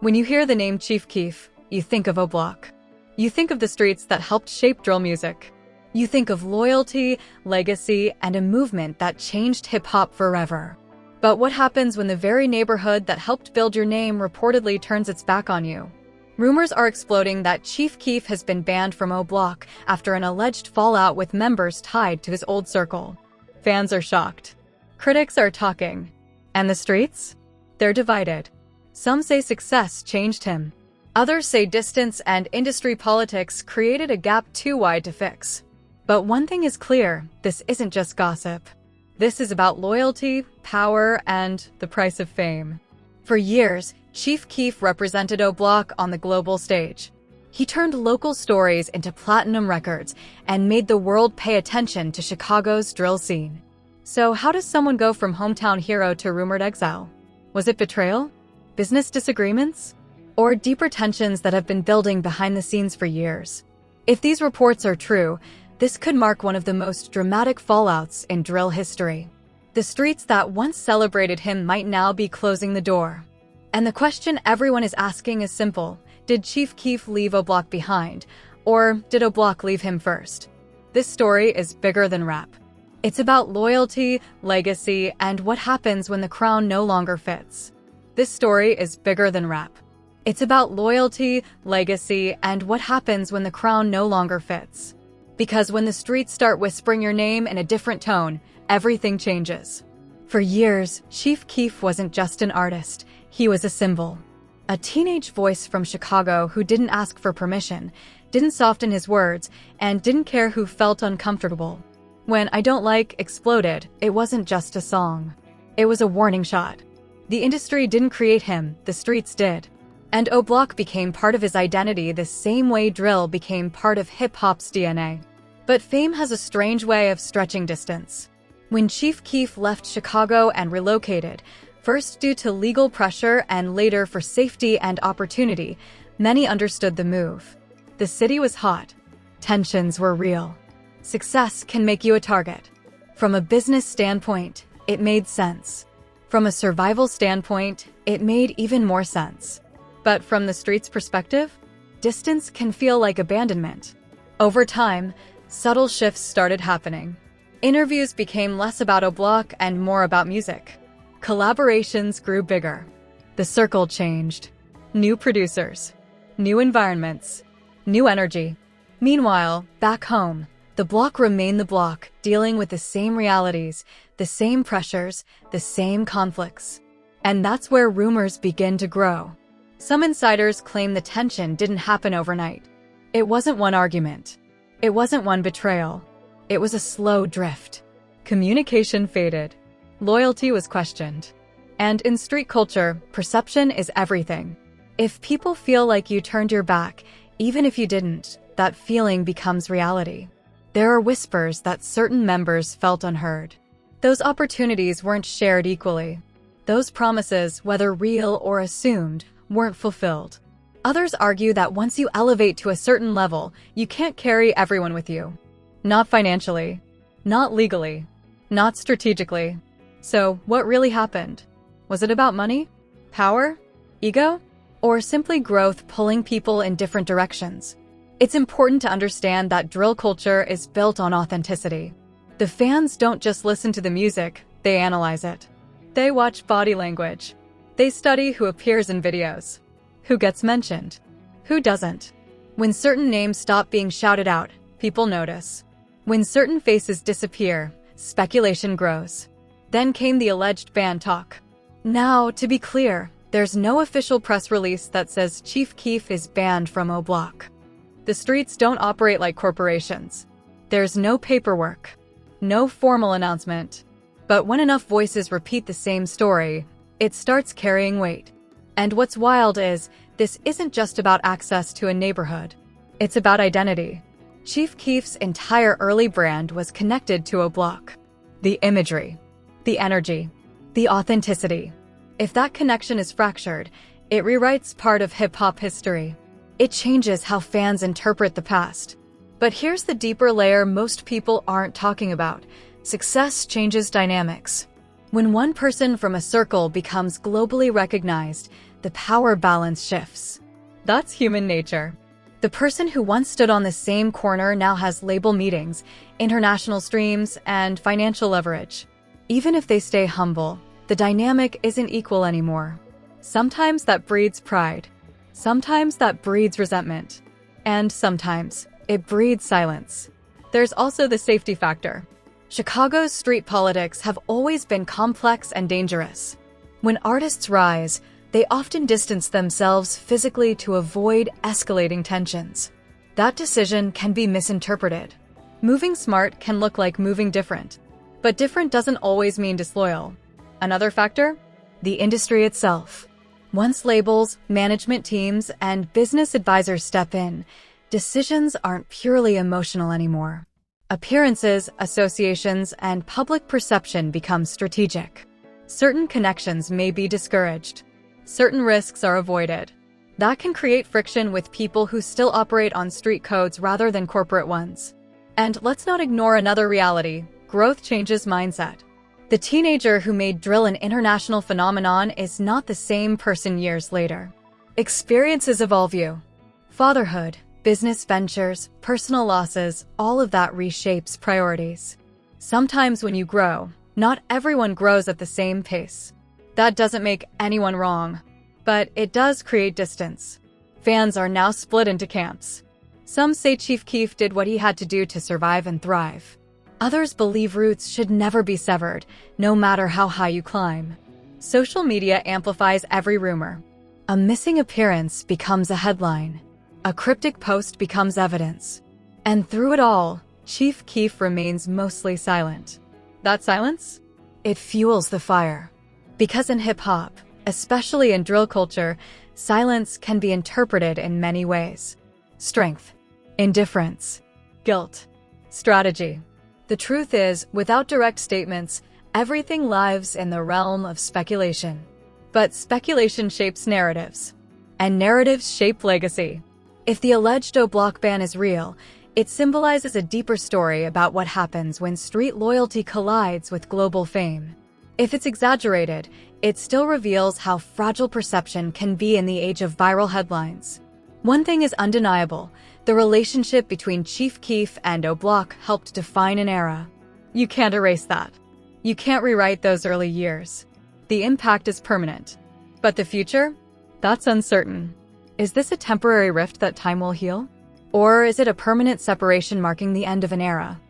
When you hear the name Chief Keef, you think of O-Block. You think of the streets that helped shape drill music. You think of loyalty, legacy, and a movement that changed hip-hop forever. But what happens when the very neighborhood that helped build your name reportedly turns its back on you? Rumors are exploding that Chief Keef has been banned from O-Block after an alleged fallout with members tied to his old circle. Fans are shocked. Critics are talking. And the streets? They're divided. Some say success changed him. Others say distance and industry politics created a gap too wide to fix. But one thing is clear, this isn't just gossip. This is about loyalty, power, and the price of fame. For years, Chief Keef represented O-Block on the global stage. He turned local stories into platinum records and made the world pay attention to Chicago's drill scene. So how does someone go from hometown hero to rumored exile? Was it betrayal? Business disagreements? Or deeper tensions that have been building behind the scenes for years? If these reports are true, this could mark one of the most dramatic fallouts in drill history. The streets that once celebrated him might now be closing the door. And the question everyone is asking is simple. Did Chief Keef leave O-Block behind? Or did O-Block leave him first? This story is bigger than rap. It's about loyalty, legacy, and what happens when the crown no longer fits. This story is bigger than rap. It's about loyalty, legacy, and what happens when the crown no longer fits. Because when the streets start whispering your name in a different tone, everything changes. For years, Chief Keef wasn't just an artist, he was a symbol. A teenage voice from Chicago who didn't ask for permission, didn't soften his words, and didn't care who felt uncomfortable. When I Don't Like exploded, it wasn't just a song. It was a warning shot. The industry didn't create him, the streets did. And O-Block became part of his identity the same way drill became part of hip-hop's DNA. But fame has a strange way of stretching distance. When Chief Keef left Chicago and relocated, first due to legal pressure and later for safety and opportunity, many understood the move. The city was hot. Tensions were real. Success can make you a target. From a business standpoint, it made sense. From a survival standpoint, it made even more sense. But from the street's perspective, distance can feel like abandonment. Over time, subtle shifts started happening. Interviews became less about O-Block and more about music. Collaborations grew bigger. The circle changed. New producers, new environments, new energy. Meanwhile, back home, the block remained the block, dealing with the same realities, the same pressures, the same conflicts. And that's where rumors begin to grow. Some insiders claim the tension didn't happen overnight. It wasn't one argument. It wasn't one betrayal. It was a slow drift. Communication faded. Loyalty was questioned. And in street culture, perception is everything. If people feel like you turned your back, even if you didn't, that feeling becomes reality. There are whispers that certain members felt unheard. Those opportunities weren't shared equally. Those promises, whether real or assumed, weren't fulfilled. Others argue that once you elevate to a certain level, you can't carry everyone with you. Not financially, not legally, not strategically. So, what really happened? Was it about money? Power? Ego? Or simply growth pulling people in different directions? It's important to understand that drill culture is built on authenticity. The fans don't just listen to the music, they analyze it. They watch body language. They study who appears in videos, who gets mentioned, who doesn't. When certain names stop being shouted out, people notice. When certain faces disappear, speculation grows. Then came the alleged ban talk. Now, to be clear, there's no official press release that says Chief Keef is banned from O-Block. The streets don't operate like corporations. There's no paperwork, no formal announcement. But when enough voices repeat the same story, it starts carrying weight. And what's wild is, this isn't just about access to a neighborhood. It's about identity. Chief Keef's entire early brand was connected to O-Block. The imagery, the energy, the authenticity. If that connection is fractured, it rewrites part of hip-hop history. It changes how fans interpret the past. But here's the deeper layer most people aren't talking about. Success changes dynamics. When one person from a circle becomes globally recognized, the power balance shifts. That's human nature. The person who once stood on the same corner now has label meetings, international streams, and financial leverage. Even if they stay humble, the dynamic isn't equal anymore. Sometimes that breeds pride. Sometimes that breeds resentment. And sometimes it breeds silence. There's also the safety factor. Chicago's street politics have always been complex and dangerous. When artists rise, they often distance themselves physically to avoid escalating tensions. That decision can be misinterpreted. Moving smart can look like moving different, but different doesn't always mean disloyal. Another factor? The industry itself. Once labels, management teams, and business advisors step in, decisions aren't purely emotional anymore. Appearances, associations, and public perception become strategic. Certain connections may be discouraged. Certain risks are avoided. That can create friction with people who still operate on street codes rather than corporate ones. And let's not ignore another reality: growth changes mindset. The teenager who made drill an international phenomenon is not the same person years later. Experiences evolve you. Fatherhood, business ventures, personal losses, all of that reshapes priorities. Sometimes when you grow, not everyone grows at the same pace. That doesn't make anyone wrong, but it does create distance. Fans are now split into camps. Some say Chief Keef did what he had to do to survive and thrive. Others believe roots should never be severed, no matter how high you climb. Social media amplifies every rumor. A missing appearance becomes a headline. A cryptic post becomes evidence. And through it all, Chief Keef remains mostly silent. That silence? It fuels the fire. Because in hip-hop, especially in drill culture, silence can be interpreted in many ways. Strength, indifference, guilt, strategy. The truth is, without direct statements, everything lives in the realm of speculation. But speculation shapes narratives, and narratives shape legacy. If the alleged O-Block ban is real, it symbolizes a deeper story about what happens when street loyalty collides with global fame. If it's exaggerated, it still reveals how fragile perception can be in the age of viral headlines. One thing is undeniable: the relationship between Chief Keef and O-Block helped define an era. You can't erase that. You can't rewrite those early years. The impact is permanent. But the future? That's uncertain. Is this a temporary rift that time will heal? Or is it a permanent separation marking the end of an era?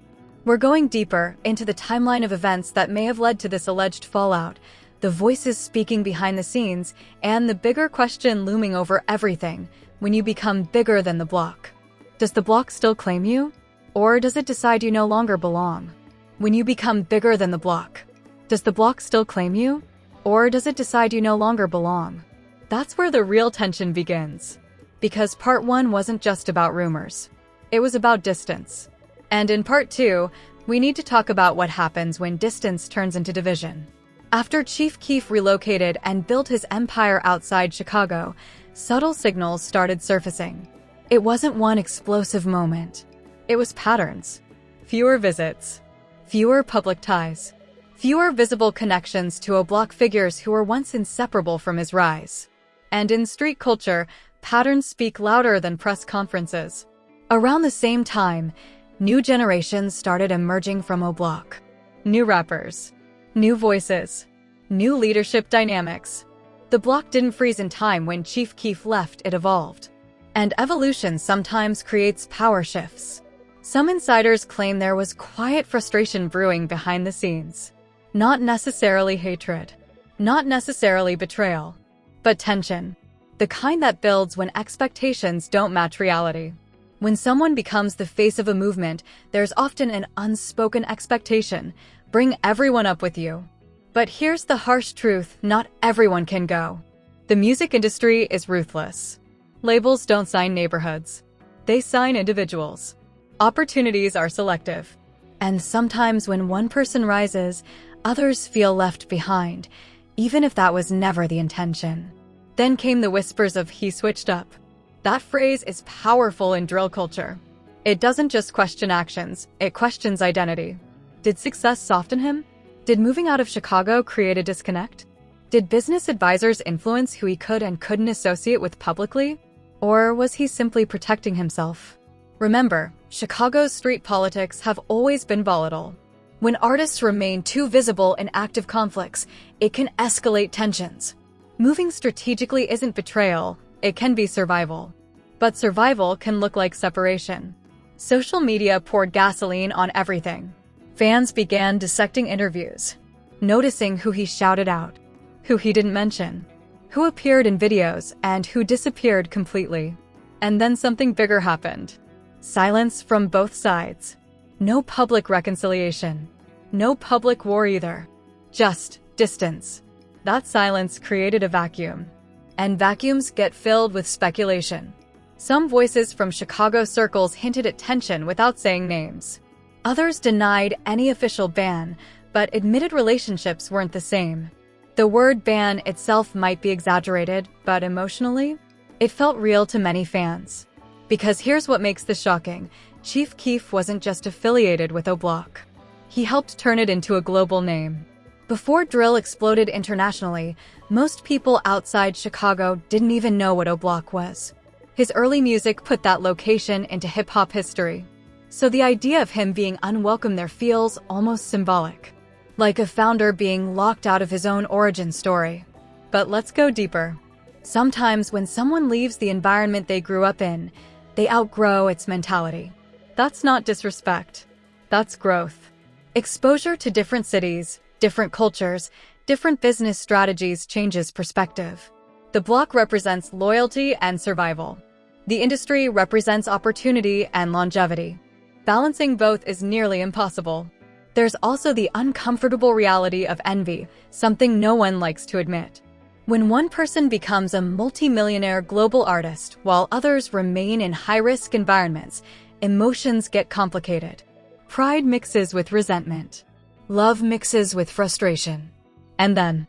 We're going deeper into the timeline of events that may have led to this alleged fallout, the voices speaking behind the scenes, and the bigger question looming over everything: when you become bigger than the block. Does the block still claim you? Or does it decide you no longer belong? When you become bigger than the block, does the block still claim you? Or does it decide you no longer belong? That's where the real tension begins. Because part one wasn't just about rumors. It was about distance. And in part two, we need to talk about what happens when distance turns into division. After Chief Keef relocated and built his empire outside Chicago, subtle signals started surfacing. It wasn't one explosive moment. It was patterns. Fewer visits. Fewer public ties. Fewer visible connections to O-Block figures who were once inseparable from his rise. And in street culture, patterns speak louder than press conferences. Around the same time, new generations started emerging from O-Block. New rappers. New voices. New leadership dynamics. The block didn't freeze in time when Chief Keef left, it evolved. And evolution sometimes creates power shifts. Some insiders claim there was quiet frustration brewing behind the scenes. Not necessarily hatred. Not necessarily betrayal. But tension. The kind that builds when expectations don't match reality. When someone becomes the face of a movement, there's often an unspoken expectation: bring everyone up with you. But here's the harsh truth: not everyone can go. The music industry is ruthless. Labels don't sign neighborhoods. They sign individuals. Opportunities are selective. And sometimes when one person rises, others feel left behind, even if that was never the intention. Then came the whispers of "he switched up." That phrase is powerful in drill culture. It doesn't just question actions, it questions identity. Did success soften him? Did moving out of Chicago create a disconnect? Did business advisors influence who he could and couldn't associate with publicly? Or was he simply protecting himself? Remember, Chicago's street politics have always been volatile. When artists remain too visible in active conflicts, it can escalate tensions. Moving strategically isn't betrayal, it can be survival. But survival can look like separation. Social media poured gasoline on everything. Fans began dissecting interviews, noticing who he shouted out, who he didn't mention, who appeared in videos, and who disappeared completely. And then something bigger happened. Silence from both sides. No public reconciliation. No public war either. Just distance. That silence created a vacuum. And vacuums get filled with speculation. Some voices from Chicago circles hinted at tension without saying names. Others denied any official ban, but admitted relationships weren't the same. The word ban itself might be exaggerated, but emotionally, it felt real to many fans. Because here's what makes this shocking. Chief Keef wasn't just affiliated with O-Block. He helped turn it into a global name. Before drill exploded internationally, most people outside Chicago didn't even know what O-Block was. His early music put that location into hip-hop history. So the idea of him being unwelcome there feels almost symbolic. Like a founder being locked out of his own origin story. But let's go deeper. Sometimes when someone leaves the environment they grew up in, they outgrow its mentality. That's not disrespect. That's growth. Exposure to different cities, different cultures, different business strategies changes perspective. The block represents loyalty and survival. The industry represents opportunity and longevity. Balancing both is nearly impossible. There's also the uncomfortable reality of envy, something no one likes to admit. When one person becomes a multi-millionaire global artist while others remain in high-risk environments, emotions get complicated. Pride mixes with resentment. Love mixes with frustration. And then,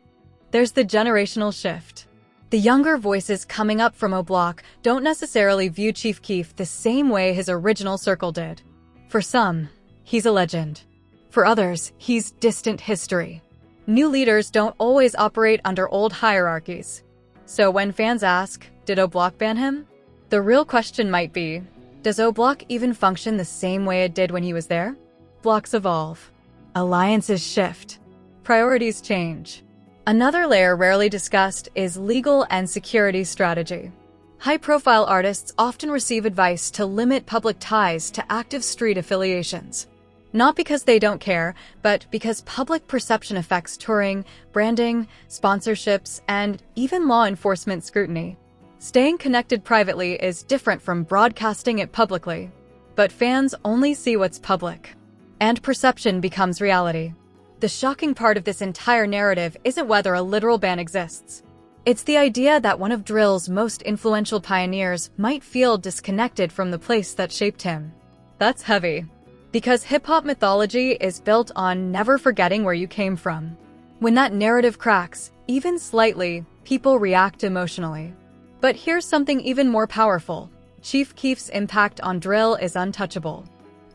there's the generational shift. The younger voices coming up from O-Block don't necessarily view Chief Keef the same way his original circle did. For some, he's a legend. For others, he's distant history. New leaders don't always operate under old hierarchies. So when fans ask, did O-Block ban him? The real question might be, does O-Block even function the same way it did when he was there? Blocks evolve. Alliances shift. Priorities change. Another layer rarely discussed is legal and security strategy. High-profile artists often receive advice to limit public ties to active street affiliations. Not because they don't care, but because public perception affects touring, branding, sponsorships, and even law enforcement scrutiny. Staying connected privately is different from broadcasting it publicly. But fans only see what's public. And perception becomes reality. The shocking part of this entire narrative isn't whether a literal ban exists. It's the idea that one of drill's most influential pioneers might feel disconnected from the place that shaped him. That's heavy. Because hip-hop mythology is built on never forgetting where you came from. When that narrative cracks, even slightly, people react emotionally. But here's something even more powerful. Chief Keef's impact on drill is untouchable.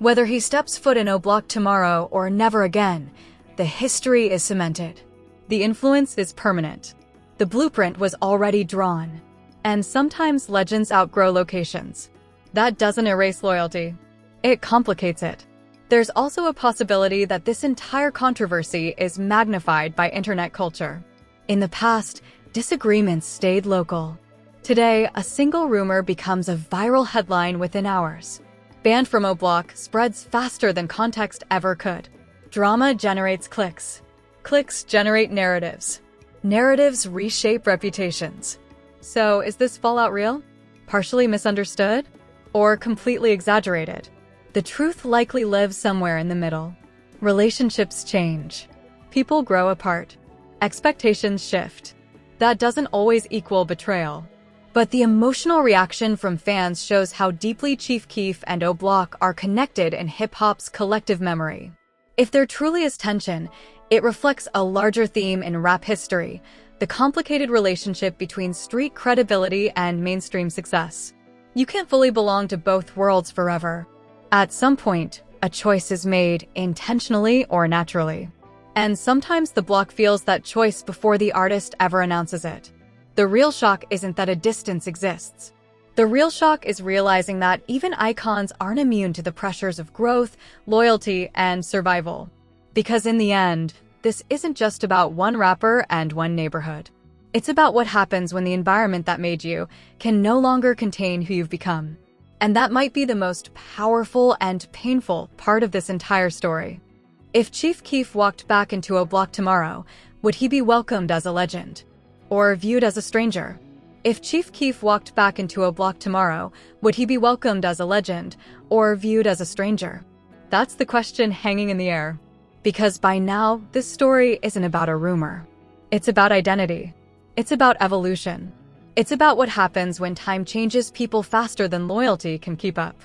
Whether he steps foot in O-Block tomorrow or never again, the history is cemented. The influence is permanent. The blueprint was already drawn. And sometimes legends outgrow locations. That doesn't erase loyalty. It complicates it. There's also a possibility that this entire controversy is magnified by internet culture. In the past, disagreements stayed local. Today, a single rumor becomes a viral headline within hours. Banned from O-Block spreads faster than context ever could. Drama generates clicks. Clicks generate narratives. Narratives reshape reputations. So, is this fallout real? Partially misunderstood? Or completely exaggerated? The truth likely lives somewhere in the middle. Relationships change. People grow apart. Expectations shift. That doesn't always equal betrayal. But the emotional reaction from fans shows how deeply Chief Keef and O-Block are connected in hip-hop's collective memory. If there truly is tension, it reflects a larger theme in rap history, the complicated relationship between street credibility and mainstream success. You can't fully belong to both worlds forever. At some point, a choice is made, intentionally or naturally. And sometimes the block feels that choice before the artist ever announces it. The real shock isn't that a distance exists. The real shock is realizing that even icons aren't immune to the pressures of growth, loyalty, and survival. Because in the end, this isn't just about one rapper and one neighborhood. It's about what happens when the environment that made you can no longer contain who you've become. And that might be the most powerful and painful part of this entire story. If Chief Keef walked back into O Block tomorrow, would he be welcomed as a legend? Or viewed as a stranger? If Chief Keef walked back into O Block tomorrow, would he be welcomed as a legend or viewed as a stranger? That's the question hanging in the air. Because by now, this story isn't about a rumor. It's about identity. It's about evolution. It's about what happens when time changes people faster than loyalty can keep up.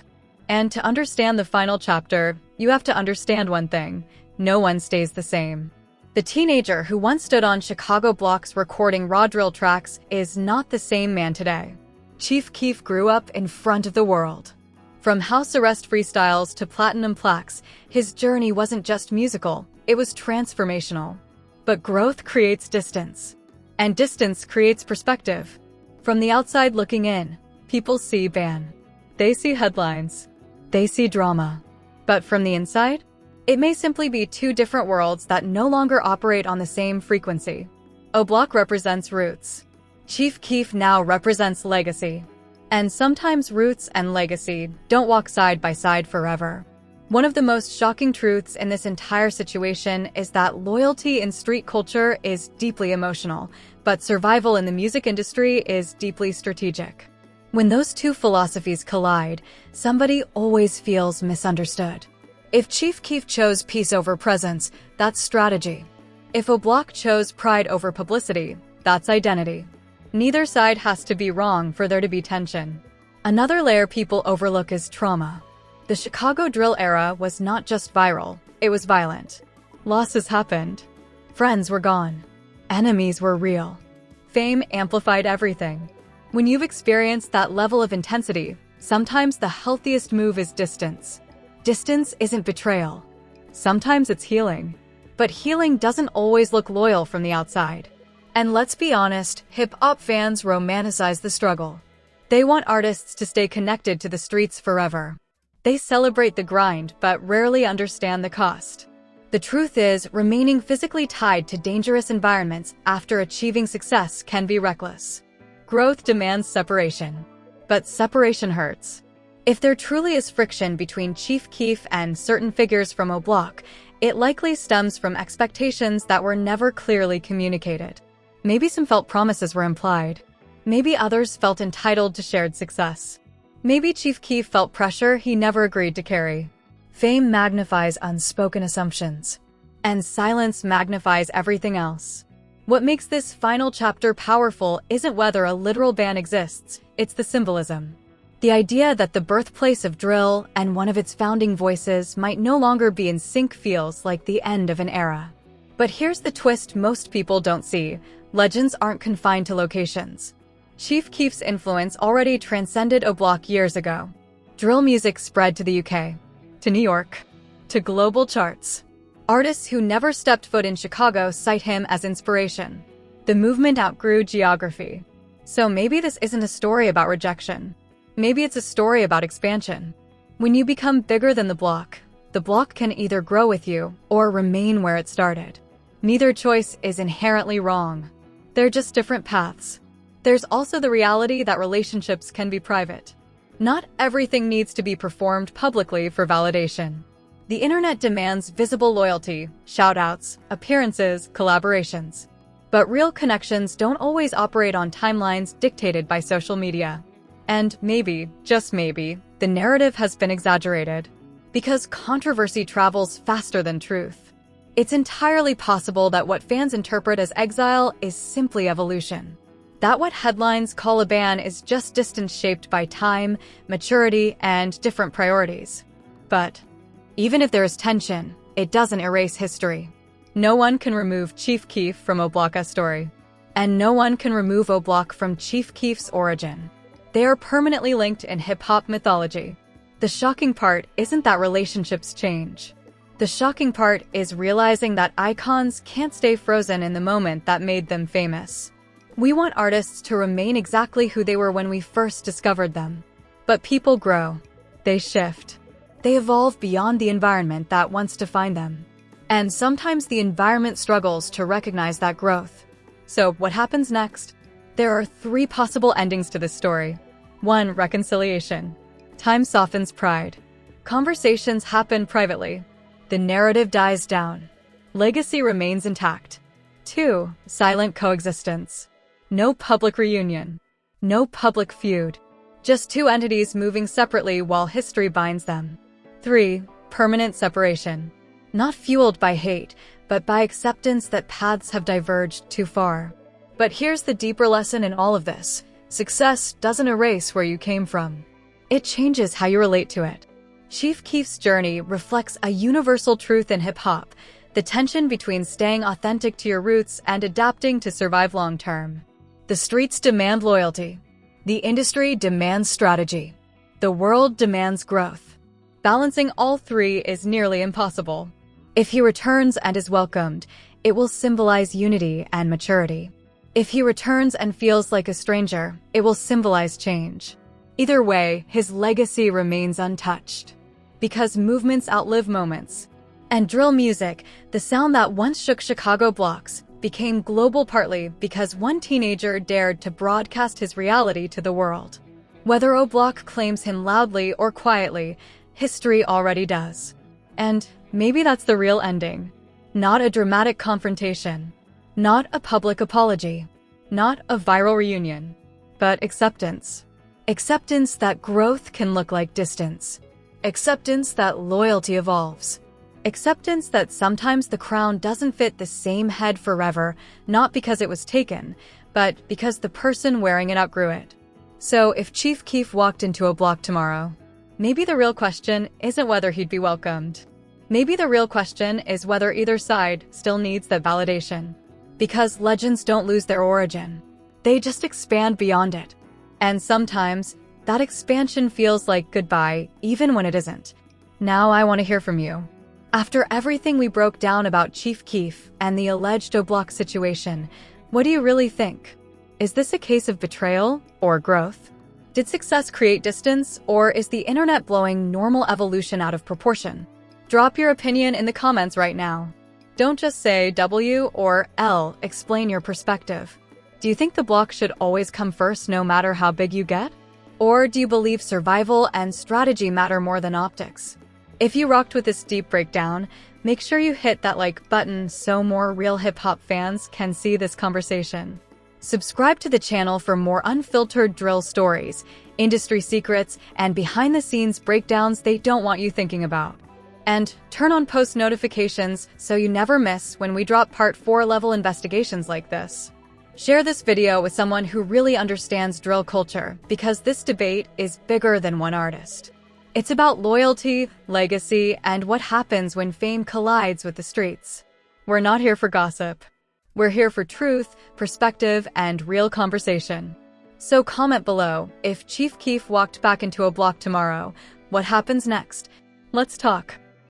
And to understand the final chapter, you have to understand one thing: no one stays the same. The teenager who once stood on Chicago blocks recording raw drill tracks is not the same man today. Chief Keef grew up in front of the world. From house arrest freestyles to platinum plaques, his journey wasn't just musical, it was transformational. But growth creates distance. And distance creates perspective. From the outside looking in, people see ban. They see headlines. They see drama. But from the inside, it may simply be two different worlds that no longer operate on the same frequency. O Block represents roots. Chief Keef now represents legacy. And sometimes roots and legacy don't walk side by side forever. One of the most shocking truths in this entire situation is that loyalty in street culture is deeply emotional, but survival in the music industry is deeply strategic. When those two philosophies collide, somebody always feels misunderstood. If Chief Keef chose peace over presence, that's strategy. If O Block chose pride over publicity, that's identity. Neither side has to be wrong for there to be tension. Another layer people overlook is trauma. The Chicago drill era was not just viral, it was violent. Losses happened. Friends were gone. Enemies were real. Fame amplified everything. When you've experienced that level of intensity, sometimes the healthiest move is distance. Distance isn't betrayal. Sometimes it's healing. But healing doesn't always look loyal from the outside. And let's be honest, hip-hop fans romanticize the struggle. They want artists to stay connected to the streets forever. They celebrate the grind, but rarely understand the cost. The truth is, remaining physically tied to dangerous environments after achieving success can be reckless. Growth demands separation. But separation hurts. If there truly is friction between Chief Keef and certain figures from O Block, it likely stems from expectations that were never clearly communicated. Maybe some felt promises were implied. Maybe others felt entitled to shared success. Maybe Chief Keef felt pressure he never agreed to carry. Fame magnifies unspoken assumptions, and silence magnifies everything else. What makes this final chapter powerful isn't whether a literal ban exists, it's the symbolism. The idea that the birthplace of drill and one of its founding voices might no longer be in sync feels like the end of an era. But here's the twist most people don't see: legends aren't confined to locations. Chief Keef's influence already transcended O Block years ago. Drill music spread to the UK, to New York, to global charts. Artists who never stepped foot in Chicago cite him as inspiration. The movement outgrew geography. So maybe this isn't a story about rejection. Maybe it's a story about expansion. When you become bigger than the block can either grow with you or remain where it started. Neither choice is inherently wrong. They're just different paths. There's also the reality that relationships can be private. Not everything needs to be performed publicly for validation. The internet demands visible loyalty, shout-outs, appearances, collaborations. But real connections don't always operate on timelines dictated by social media. And maybe, just maybe, the narrative has been exaggerated. Because controversy travels faster than truth. It's entirely possible that what fans interpret as exile is simply evolution. That what headlines call a ban is just distance shaped by time, maturity, and different priorities. But even if there is tension, it doesn't erase history. No one can remove Chief Keef from O Block's story. And no one can remove O Block from Chief Keef's origin. They are permanently linked in hip-hop mythology. The shocking part isn't that relationships change. The shocking part is realizing that icons can't stay frozen in the moment that made them famous. We want artists to remain exactly who they were when we first discovered them. But people grow. They shift. They evolve beyond the environment that once defined them. And sometimes the environment struggles to recognize that growth. So what happens next? There are 3 possible endings to this story. 1. Reconciliation. Time softens pride. Conversations happen privately. The narrative dies down. Legacy remains intact. 2. Silent coexistence. No public reunion. No public feud. Just 2 entities moving separately while history binds them. 3. Permanent separation. Not fueled by hate, but by acceptance that paths have diverged too far. But here's the deeper lesson in all of this. Success doesn't erase where you came from. It changes how you relate to it. Chief Keef's journey reflects a universal truth in hip-hop, the tension between staying authentic to your roots and adapting to survive long-term. The streets demand loyalty. The industry demands strategy. The world demands growth. Balancing all 3 is nearly impossible. If he returns and is welcomed, it will symbolize unity and maturity. If he returns and feels like a stranger, it will symbolize change. Either way, his legacy remains untouched. Because movements outlive moments. And drill music, the sound that once shook Chicago blocks, became global partly because one teenager dared to broadcast his reality to the world. Whether O-Block claims him loudly or quietly, history already does. And maybe that's the real ending. Not a dramatic confrontation. Not a public apology. Not a viral reunion. But acceptance. Acceptance that growth can look like distance. Acceptance that loyalty evolves. Acceptance that sometimes the crown doesn't fit the same head forever, not because it was taken, but because the person wearing it outgrew it. So if Chief Keef walked into O-Block tomorrow, maybe the real question isn't whether he'd be welcomed. Maybe the real question is whether either side still needs that validation. Because legends don't lose their origin. They just expand beyond it. And sometimes, that expansion feels like goodbye, even when it isn't. Now I want to hear from you. After everything we broke down about Chief Keef and the alleged O-Block situation, what do you really think? Is this a case of betrayal or growth? Did success create distance, or is the internet blowing normal evolution out of proportion? Drop your opinion in the comments right now. Don't just say W or L, explain your perspective. Do you think the block should always come first no matter how big you get? Or do you believe survival and strategy matter more than optics? If you rocked with this deep breakdown, make sure you hit that like button so more real hip-hop fans can see this conversation. Subscribe to the channel for more unfiltered drill stories, industry secrets, and behind-the-scenes breakdowns they don't want you thinking about. And turn on post notifications so you never miss when we drop Part 4 level investigations like this. Share this video with someone who really understands drill culture, because this debate is bigger than one artist. It's about loyalty, legacy, and what happens when fame collides with the streets. We're not here for gossip. We're here for truth, perspective, and real conversation. So comment below, if Chief Keef walked back into O-Block tomorrow, what happens next? Let's talk.